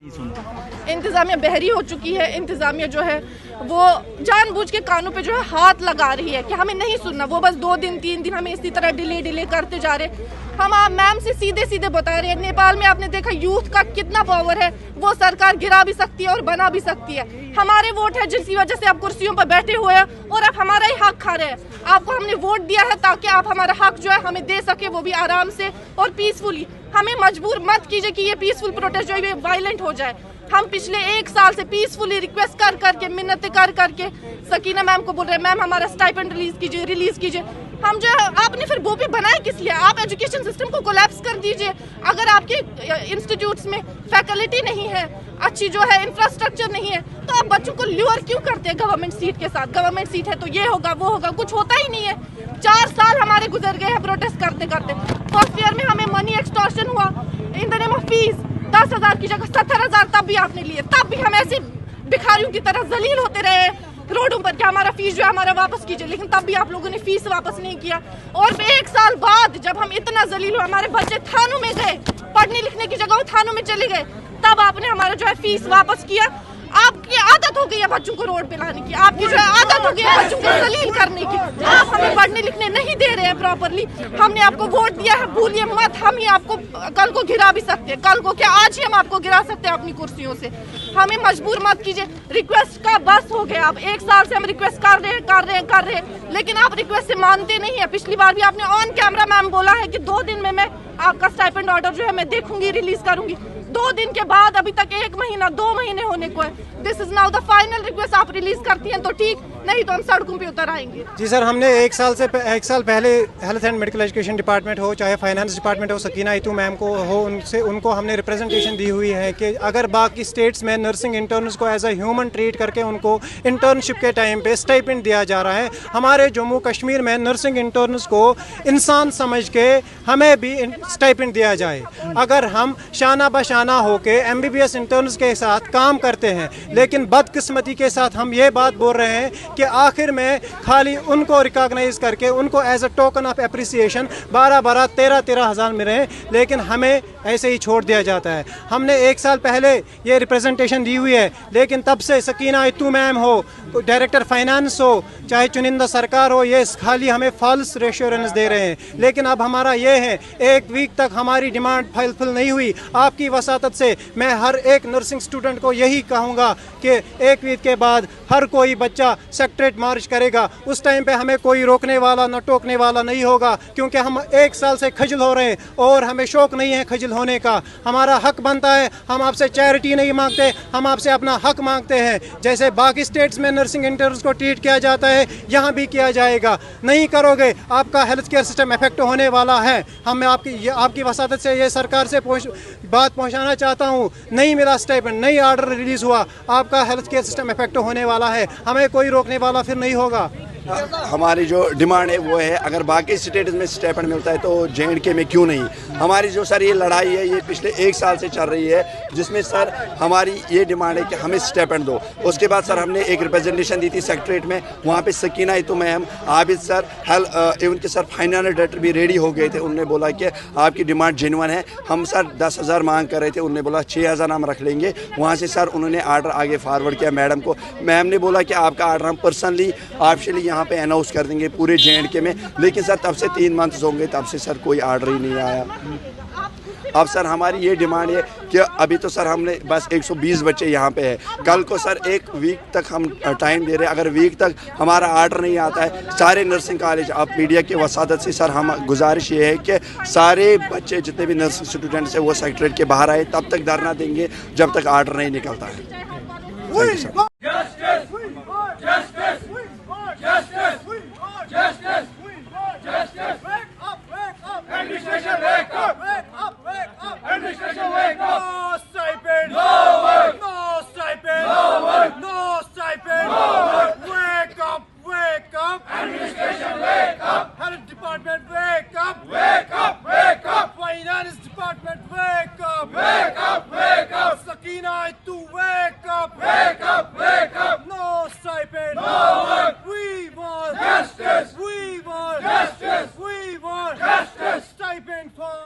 इंतजामिया बहरी हो चुकी है। इंतजामिया जो है वो जानबूझ के कानों पे जो है हाथ लगा रही है कि हमें नहीं सुनना। वो बस 2 दिन 3 दिन हमें इसी तरह डिले करते जा रहे। हम आप मैम से सीधे बता रहे हैं, नेपाल में आपने देखा यूथ का कितना पावर है, वो सरकार गिरा भी सकती है और बना भी सकती है। हमारे वोट है जिसकी वजह से आप कुर्सियों पर बैठे हुए हैं और आप हमारा ही हक खा रहे हैं। आपको हमने वोट दिया है ताकि आप हमारा हक जो है हमें दे सके, वो भी आराम से और पीसफुली। हमें मजबूर मत कीजिए कि ये पीसफुल प्रोटेस्ट जो है वायलेंट हो जाए। हम पिछले 1 साल से पीसफुली रिक्वेस्ट करके मिन्नतें करके सकीना मैम को बोल रहे हैं, मैम हमारा स्टाइपेंड रिलीज कीजिए। हम जो है आपने फिर वो भी बनाए किस लिए? आप एजुकेशन सिस्टम को कोलैप्स कर दीजिए। अगर आपके इंस्टीट्यूट्स में फैकल्टी नहीं है, अच्छी जो है इंफ्रास्ट्रक्चर नहीं है, तो आप बच्चों को ल्यूर क्यों करते हैं गवर्नमेंट सीट के साथ? गवर्नमेंट सीट है तो ये होगा वो होगा, कुछ होता ही नहीं है। 4 साल हमारे गुजर गए हैं प्रोटेस्ट करते। फर्स्ट ईयर में हमें मनी एक्सटॉर्शन हुआ in the name of fees. 10,000 की जगह 70,000 तब भी आपने लिए। तब भी हम ऐसे भिखारियों की तरह जलील होते रहे रोडों पर कि हमारा फीस जो है हमारा वापस कीजिए, लेकिन तब भी आप लोगों ने फीस वापस नहीं किया। और 1 साल बाद जब हम इतना जलील हुए, हमारे बच्चे थानों में गए, पढ़ने लिखने की जगह वो थानों में चले गए, तब आपने हमारा जो है फीस वापस किया। आपकी आदत हो गई है बच्चों को रोड पे लाने की, आपकी जो है आदत हो गई है बच्चों को जलील करने की। आप हमें पढ़ने लिखने नहीं दे रहे हैं प्रॉपरली। हमने आपको वोट दिया है, भूलिए मत। हम ही आपको कल को गिरा भी सकते हैं, कल को क्या आज ही हम आपको गिरा सकते हैं अपनी कुर्सियों से। हमें मजबूर मत कीजिए। रिक्वेस्ट का बस हो गया। अब 1 साल से हम रिक्वेस्ट कर रहे हैं, लेकिन आप रिक्वेस्ट से मानते नहीं है। पिछली बार भी आपने ऑन कैमरा मैम बोला है कि 2 दिन में मैं आपका स्टाइपेंड ऑर्डर जो है मैं देखूंगी, रिलीज करूंगी। 2 दिन के बाद अभी तक 1 महीना 2 महीने होने को है। This is now the final request. आप रिलीज करती हैं तो ठीक, नहीं तो हम सड़कों पे उतर आएंगे। जी सर, हमने 1 साल पहले health and medical education department हो, चाहे फाइनेंस डिपार्टमेंट हो, सकीना इतू मैम को हो, उनको हमने रिप्रेजेंटेशन दी हुई है कि अगर बाकी स्टेट्स में नर्सिंग इंटर्न्स को एज अ ह्यूमन ट्रीट करके उनको इंटर्नशिप के टाइम पे स्टाइपेंड दिया जा रहा है, हमारे जम्मू कश्मीर में नर्सिंग इंटर्न्स को इंसान समझ के हमें भी स्टाइपेंड दिया जाए। अगर हम शाना बशाना होके MBBS इंटर्न्स के साथ काम करते हैं, लेकिन बदकिस्मती के साथ हम ये बात बोल रहे हैं कि आखिर में खाली उनको रिकॉग्नाइज करके उनको as a token of appreciation 12 13 हज़ार मिल रहे हैं, लेकिन हमें ऐसे ही छोड़ दिया जाता है। हमने 1 साल पहले ये रिप्रेजेंटेशन दी हुई है, लेकिन तब से सकीना इतू मैम हो, डायरेक्टर फाइनेंस हो, चाहे चुनिंदा सरकार हो, ये खाली हमें फॉल्स रेश्योरेंस दे रहे हैं। लेकिन अब हमारा ये है, 1 वीक तक हमारी डिमांड फुलफिल नहीं हुई। आपकी वसातत से मैं हर एक नर्सिंग स्टूडेंट को यही कहूँगा कि 1 वीक के बाद हर कोई बच्चा सेक्रेटरीट मार्च करेगा। उस टाइम पे हमें कोई रोकने वाला न टोकने वाला नहीं होगा, क्योंकि हम 1 साल से खजल हो रहे हैं और हमें शौक नहीं है खजल होने का। हमारा हक बनता है। हम आपसे चैरिटी नहीं मांगते, हम आपसे अपना हक मांगते हैं। जैसे बाकी स्टेट्स में नर्सिंग इंटर्न्स को ट्रीट किया जाता है, यहाँ भी किया जाएगा। नहीं करोगे आपका हेल्थ केयर सिस्टम इफेक्ट होने वाला है। हम आपकी वसातत से ये सरकार से बात पहुँचाना चाहता हूँ। नहीं मिला स्टाइपेंड, नहीं ऑर्डर रिलीज़ हुआ, आपका हेल्थ केयर सिस्टम इफेक्ट होने वाला है। हमें कोई रोकने वाला फिर नहीं होगा। हमारी जो डिमांड है वो है, अगर बाकी स्टेट्स में स्टाइपेंड मिलता है तो JNK में क्यों नहीं? हमारी जो सर ये लड़ाई है ये पिछले 1 साल से चल रही है, जिसमें सर हमारी ये डिमांड है कि हमें स्टाइपेंड दो। उसके बाद सर हमने एक रिप्रेजेंटेशन दी थी सेक्रेटरीट में, वहाँ पे Sakina Itoo ma'am, Abid sir, even के सर फाइनेंस डायरेक्टर भी रेडी हो गए थे। उन्होंने बोला कि आपकी डिमांड जेन्युइन है। हम सर 10,000 मांग कर रहे थे, उन्होंने बोला 6,000 हम रख लेंगे। वहाँ से सर उन्होंने आर्डर आगे फॉरवर्ड किया मैडम को। मैम ने बोला कि आपका आर्डर हम पर्सनली ऑफिशियली यहाँ पे अनाउंस कर देंगे पूरे JNK में। लेकिन सर तब से 3 मंथ्स होंगे, तब से सर कोई आर्डर ही नहीं आया। अब सर हमारी ये डिमांड है कि अभी तो सर हमने बस 120 बच्चे यहाँ पे हैं। कल को सर 1 वीक तक हम टाइम दे रहे हैं। अगर वीक तक हमारा आर्डर नहीं आता है, सारे नर्सिंग कॉलेज, अब मीडिया की वसादत से सर हम गुजारिश ये है कि सारे बच्चे जितने भी नर्सिंग स्टूडेंट्स हैं वो सेक्रेटरीट के बाहर आए, तब तक धरना देंगे जब तक आर्डर नहीं निकलता है। Department, wake up! Wake up! Wake up! Finance department, wake up! Wake